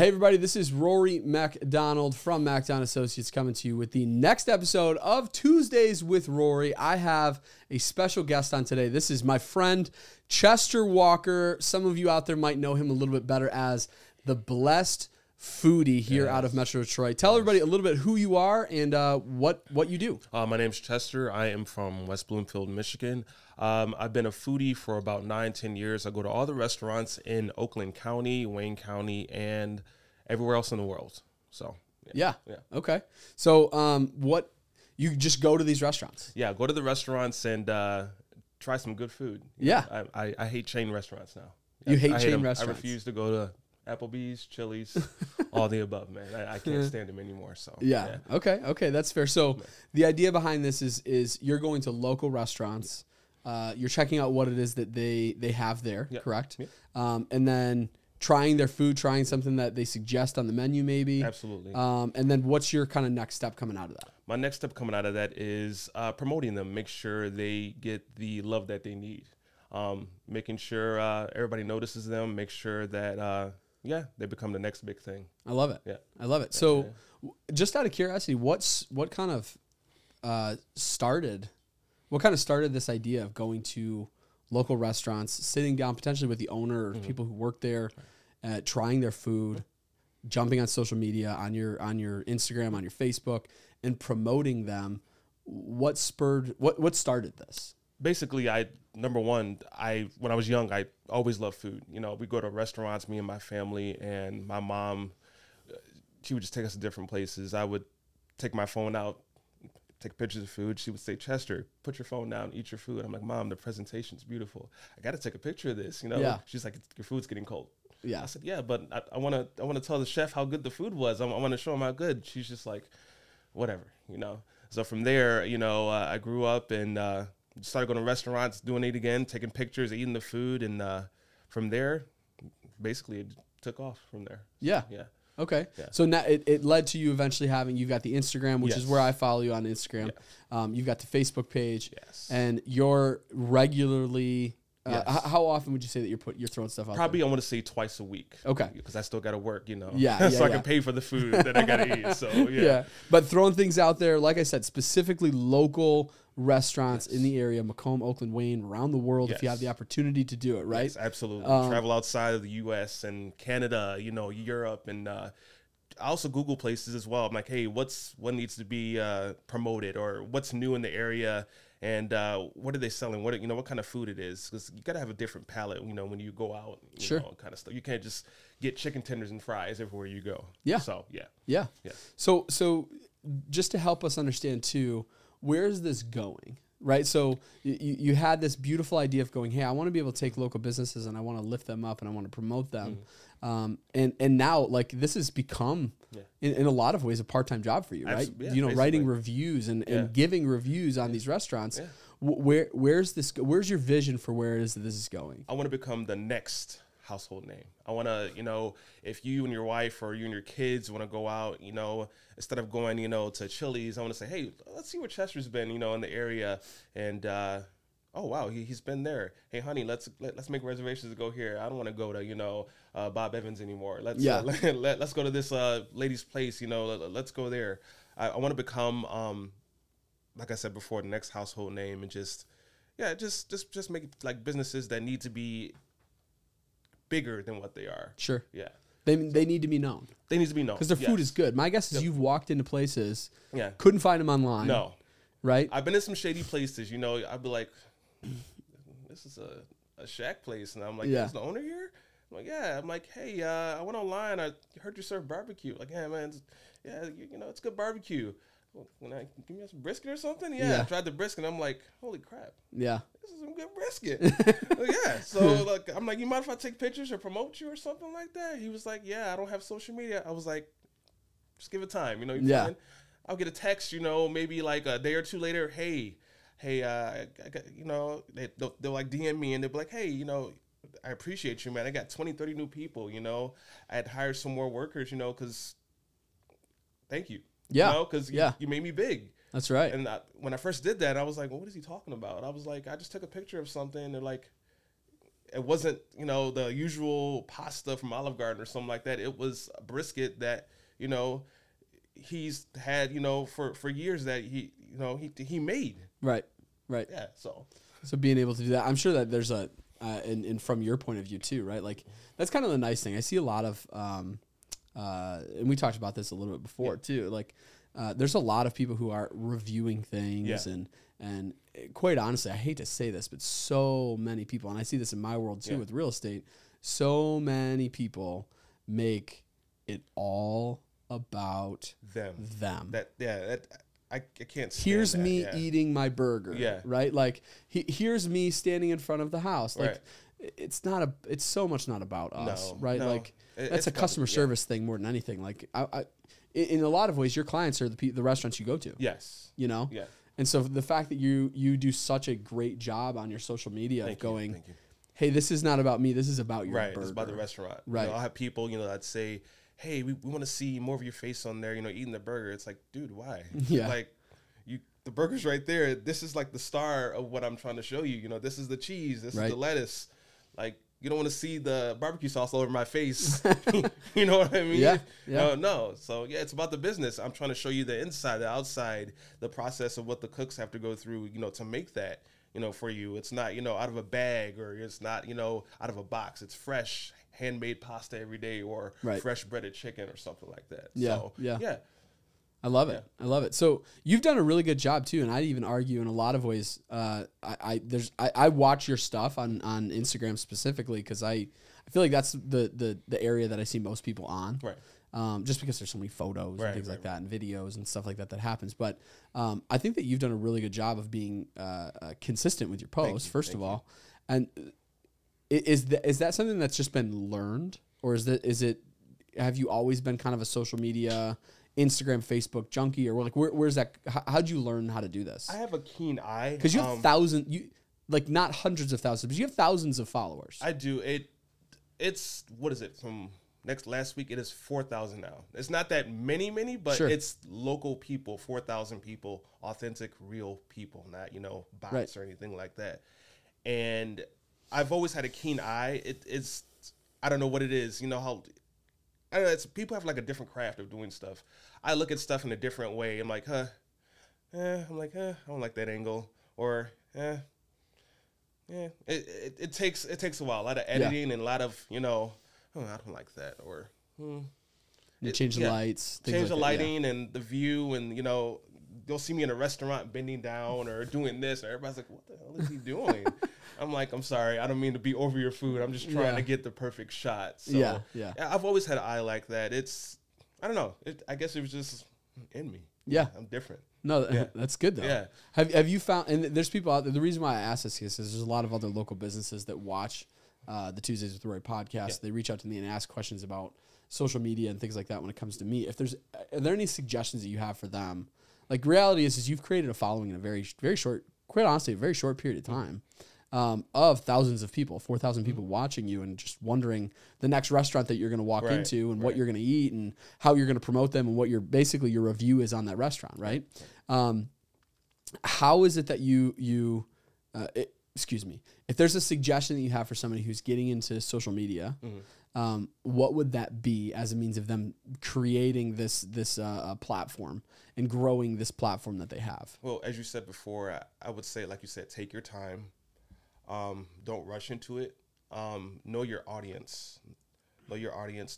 Hey everybody, this is Rory MacDonald from MacDonald Associates coming to you with the next episode of Tuesdays with Rory. I have a special guest on today. This is my friend Chester Walker. Some of you out there might know him a little bit better as the Blessed Foodie here out of Metro Detroit. Tell everybody a little bit who you are and what you do. My name's Chester. I am from West Bloomfield, Michigan. I've been a foodie for about 9-10 years. I go to all the restaurants in Oakland County, Wayne County, and everywhere else in the world. So yeah. Okay. So what you just go to these restaurants? Yeah, go to the restaurants and try some good food. Yeah. I hate chain restaurants now. You hate chain them. restaurants? I refuse to go to Applebee's, Chili's, all the above, man. I can't stand them anymore. So yeah. Okay, that's fair. So the idea behind this is you're going to local restaurants. You're checking out what it is that they have there, correct? Yep. And then trying their food, trying something that they suggest on the menu, maybe. Absolutely. And then what's your kind of next step coming out of that? My next step coming out of that is promoting them, make sure they get the love that they need, making sure everybody notices them, make sure that they become the next big thing. I love it. Yeah, I love it. So, just out of curiosity, what kind of started this idea of going to local restaurants, sitting down potentially with the owner or people who work there, trying their food, jumping on social media, on your Instagram, on your Facebook, and promoting them? What started this? Basically, number one, when I was young, I always loved food. You know, we go to restaurants, me and my family, and my mom, she would just take us to different places. I would take my phone out, take pictures of food. She would say, "Chester, put your phone down, eat your food." I'm like, "Mom, the presentation's beautiful. I got to take a picture of this." You know, Yeah. She's like, "Your food's getting cold." Yeah. I said, "Yeah, but I want to tell the chef how good the food was. I want to show him how good." She's just like, "Whatever," you know. So from there, you know, I grew up and started going to restaurants, doing it again, taking pictures, eating the food, and from there, basically, it took off from there. Yeah. Yeah. Okay. Yeah. So now it led to you eventually you've got the Instagram, which is where I follow you on Instagram. Yeah. You've got the Facebook page. Yes. And you're regularly, how often would you say that you're throwing stuff out Probably there? I want to say twice a week. Okay. Because I still got to work, you know. Yeah. So I can pay for the food that I got to eat. So, Yeah. But throwing things out there, like I said, specifically local restaurants in the area, Macomb, Oakland, Wayne, around the world, if you have the opportunity to do it, right? Yes, absolutely. Travel outside of the U.S. and Canada, you know, Europe, and I also Google places as well. I'm like, hey, what needs to be promoted, or what's new in the area, and what are they selling? What kind of food it is? Because you got to have a different palate, you know, when you go out, you know, kind of stuff. You can't just get chicken tenders and fries everywhere you go. Yeah. So Yeah. So just to help us understand too, where is this going? Right. So you had this beautiful idea of going, hey, I want to be able to take local businesses and I want to lift them up and I want to promote them. And now, like, this has become in a lot of ways a part-time job for you, right? Yeah, you know, writing reviews and giving reviews on these restaurants. Yeah. Where's your vision for where it is that this is going? I want to become the next household name. I want to, you know, if you and your wife or you and your kids want to go out, you know, instead of going, you know, to Chili's, I want to say, hey, let's see where Chester's been, you know, in the area. And, oh, wow, he's been there. Hey, honey, let's make reservations to go here. I don't want to go to, you know, Bob Evans anymore. Let's go to this lady's place, you know, let's go there. I want to become, like I said before, the next household name, and just make like businesses that need to be bigger than what they are. Sure. Yeah. They need to be known. They need to be known. Because their food is good. My guess is you've walked into places, Yeah. couldn't find them online. No. Right? I've been in some shady places, you know. I'd be like, this is a shack place. And I'm like, is the owner here? I'm like, yeah. I'm like, hey, I went online. I heard you serve barbecue. Like, yeah, man. You know, it's good barbecue. When I give me some brisket or something, I tried the brisket. And I'm like, holy crap, this is some good brisket. So like, I'm like, you mind if I take pictures or promote you or something like that? He was like, yeah, I don't have social media. I was like, just give it time, you know. I'll get a text, you know, maybe like a day or two later. Hey, I got, you know, they'll like DM me and they'll be like, hey, you know, I appreciate you, man. I got 20, 30 new people, you know. I had hired some more workers, you know, because thank you. Yeah. You know, because you made me big. That's right. And when I first did that, I was like, well, what is he talking about? I was like, I just took a picture of something. And they're like, it wasn't, you know, the usual pasta from Olive Garden or something like that. It was a brisket that, you know, he's had, you know, for years that he, you know, he made. Right. Right. Yeah. So being able to do that, I'm sure that there's a, and from your point of view too, right? Like that's kind of the nice thing. I see a lot of, and we talked about this a little bit before too. Like, there's a lot of people who are reviewing things and quite honestly, I hate to say this, but so many people, and I see this in my world too with real estate, so many people make it all about them. I can't stand here's that. me eating my burger. Right? Like here's me standing in front of the house. Like it's so much not about us, right? No. Like that's a customer service thing more than anything. Like in a lot of ways, your clients are the restaurants you go to. Yes. You know? Yeah. And so the fact that you do such a great job on your social media of going, hey, this is not about me. This is about your burger. It's about the restaurant. Right. You know, I'll have people, you know, that say, hey, we want to see more of your face on there, you know, eating the burger. It's like, dude, why? Yeah. Like, the burger's right there. This is like the star of what I'm trying to show you. You know, this is the cheese. This is the lettuce. Like, you don't want to see the barbecue sauce all over my face. You know what I mean? Yeah. No. So, yeah, it's about the business. I'm trying to show you the inside, the outside, the process of what the cooks have to go through, you know, to make that, you know, for you. It's not, you know, out of a bag or it's not, you know, out of a box. It's fresh, handmade pasta every day or fresh breaded chicken or something like that. Yeah. So, yeah. I love it. I love it. So you've done a really good job too, and I'd even argue in a lot of ways. I watch your stuff on Instagram specifically because I feel like that's the area that I see most people on. Right. Just because there's so many photos and things like that, and videos and stuff like that happens. But I think that you've done a really good job of being consistent with your posts. First of all, and is that something that's just been learned, or is it? Have you always been kind of a social media, Instagram, Facebook junkie, or like where's that? How'd you learn how to do this? I have a keen eye because you have like not hundreds of thousands, but you have thousands of followers. I do. It's what is it from last week? It is 4,000 now. It's not that many, but it's local people, 4,000 people, authentic, real people, not, you know, bots or anything like that. And I've always had a keen eye. It's I don't know what it is. You know how. I don't know, people have like a different craft of doing stuff. I look at stuff in a different way. I'm like, I don't like that angle. Or, it takes a while, a lot of editing and a lot of, you know, I don't like that. Or, you change the lights. Change the lighting and the view, and, you know, you'll see me in a restaurant bending down or doing this, and everybody's like, what the hell is he doing? I'm like, I'm sorry, I don't mean to be over your food. I'm just trying to get the perfect shot. So, I've always had an eye like that. I don't know. I guess it was just in me. Yeah. I'm different. No, that's good though. Yeah. Have you found, and there's people out there, the reason why I ask this is there's a lot of other local businesses that watch the Tuesdays with Roy podcast. Yeah. They reach out to me and ask questions about social media and things like that when it comes to me. Are there any suggestions that you have for them? Like, reality is you've created a following in a very, very short, quite honestly, a very short period of time. Of thousands of people, 4,000 people watching you and just wondering the next restaurant that you're going to walk into and what you're going to eat and how you're going to promote them and what your review is on that restaurant, right? How is it that excuse me, if there's a suggestion that you have for somebody who's getting into social media, what would that be as a means of them creating this platform and growing this platform that they have? Well, as you said before, I would say, like you said, take your time. Don't rush into it. Know your audience.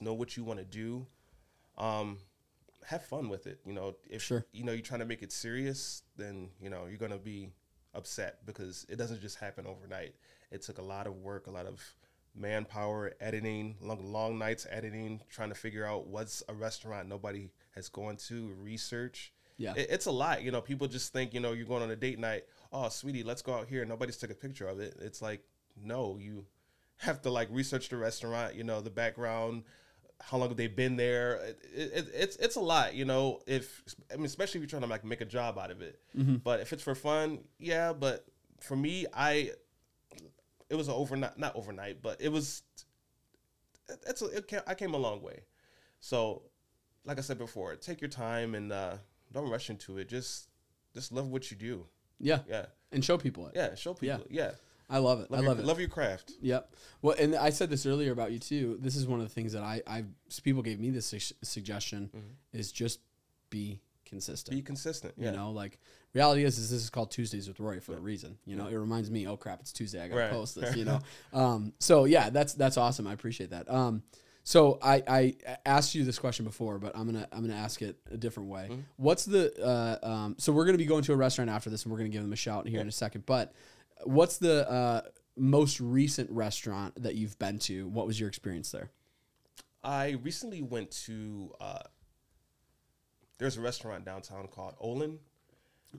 Know what you want to do. Have fun with it. You know, if you know you're trying to make it serious, then you know you're gonna be upset because it doesn't just happen overnight. It took a lot of work, a lot of manpower, editing, long nights editing, trying to figure out what's a restaurant nobody has gone to, research. Yeah, it's a lot. You know, people just think, you know, you're going on a date night. Oh, sweetie, let's go out here. Nobody's took a picture of it. It's like, no, you have to like research the restaurant, you know, the background, how long have they been there? It's a lot, you know, especially if you're trying to like make a job out of it. Mm-hmm. But if it's for fun, yeah. But for me, it was not overnight, but I came a long way. So like I said before, take your time and don't rush into it. Just love what you do. Yeah. And show people it. Yeah, show people it. Yeah. I love it. I love it. Love your craft. Yep. Well, and I said this earlier about you too. This is one of the things that people gave me this suggestion is just be consistent. Be consistent. Yeah. You know, like reality is this is called Tuesdays with Roy for a reason. You know, it reminds me, oh crap, it's Tuesday. I got to post this, you know? So yeah, that's awesome. I appreciate that. So I asked you this question before, but I'm gonna ask it a different way. What's the so we're gonna be going to a restaurant after this, and we're gonna give them a shout here in a second. But what's the most recent restaurant that you've been to? What was your experience there? I recently went to there's a restaurant downtown called Olin.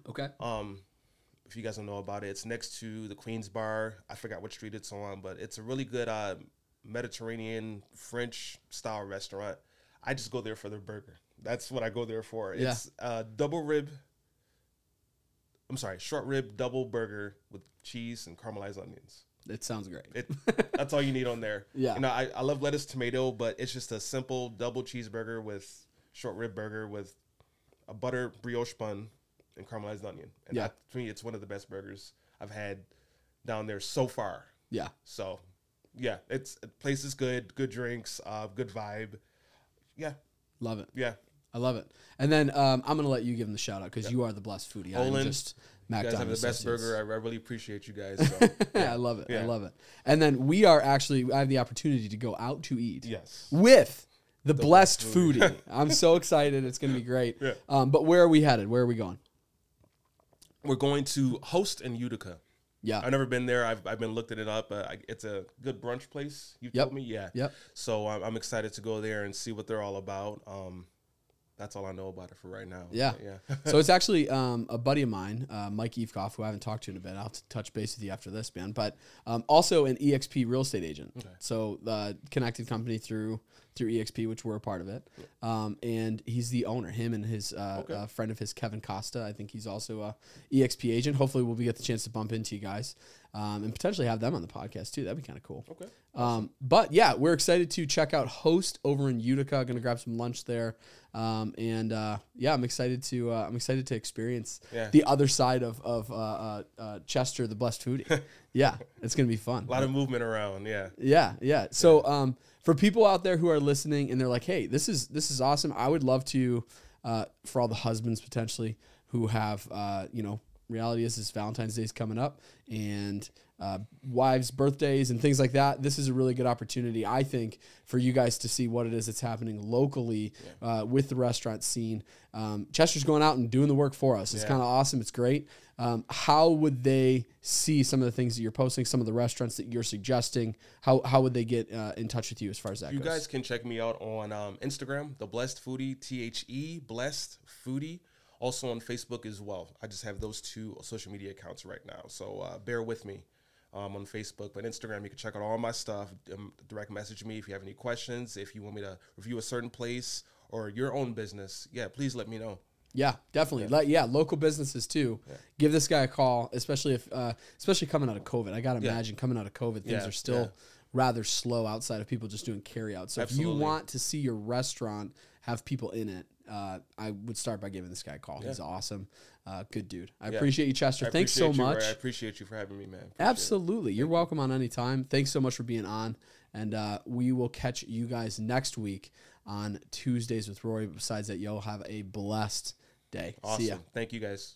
Okay. If you guys don't know about it, it's next to the Queen's Bar. I forgot what street it's on, but it's a really good Mediterranean French style restaurant. I just go there for their burger. That's what I go there for. It's short rib double burger with cheese and caramelized onions. It sounds great. That's all you need on there. Yeah. You know, I love lettuce, tomato, but it's just a simple double cheeseburger with short rib burger with a butter brioche bun and caramelized onion. And to me, it's one of the best burgers I've had down there so far. Yeah. So, yeah, the place is good drinks, good vibe. Yeah. Love it. Yeah. I love it. And then I'm going to let you give them the shout out because you are the Blessed Foodie. Olin, I'm just you guys have the best burger. I really appreciate you guys. So, yeah. I love it. Yeah. I love it. And then I have the opportunity to go out to eat with the Blessed Foodie. I'm so excited. It's going to be great. Yeah. But where are we headed? Where are we going? We're going to Host in Utica. Yeah. I've never been there. I've been looking it up. It's a good brunch place. You told me? Yeah. Yep. So I'm excited to go there and see what they're all about. That's all I know about it for right now. Yeah. Yeah. So it's actually a buddy of mine, Mike Evekoff, who I haven't talked to in a bit. I'll touch base with you after this, man. But also an EXP real estate agent. Okay. So connected company through EXP, which we're a part of it. And he's the owner. Him and his friend of his, Kevin Costa. I think he's also a EXP agent. Hopefully we'll get the chance to bump into you guys and potentially have them on the podcast too. That'd be kind of cool. Okay. But yeah, we're excited to check out Host over in Utica. Going to grab some lunch there. I'm excited to experience the other side of Chester, the Blessed Foodie. Yeah, it's gonna be fun. A lot of movement around. Yeah. Yeah. So for people out there who are listening and they're like, hey, this is awesome. I would love to for all the husbands potentially who have reality is Valentine's Day is coming up and wives' birthdays and things like that. This is a really good opportunity, I think, for you guys to see what it is that's happening locally with the restaurant scene. Chester's going out and doing the work for us. It's kind of awesome. It's great. How would they see some of the things that you're posting, some of the restaurants that you're suggesting? How would they get in touch with you as far as that goes? You guys can check me out on Instagram, the Blessed Foodie, Blessed Foodie. Also on Facebook as well. I just have those two social media accounts right now. So bear with me on Facebook. But Instagram, you can check out all my stuff. Direct message me if you have any questions. If you want me to review a certain place or your own business, please let me know. Yeah, definitely. Yeah. Local businesses too. Yeah. Give this guy a call, especially coming out of COVID. I got to imagine coming out of COVID, things are still rather slow outside of people just doing carry out. So if you want to see your restaurant have people in it, I would start by giving this guy a call. He's awesome. Good dude. I appreciate you, Chester. Thanks so much. I appreciate you for having me, man. Absolutely. You're welcome on any time. Thanks so much for being on. And we will catch you guys next week on Tuesdays with Roy. Besides that, y'all have a blessed day. Awesome. See ya. Thank you, guys.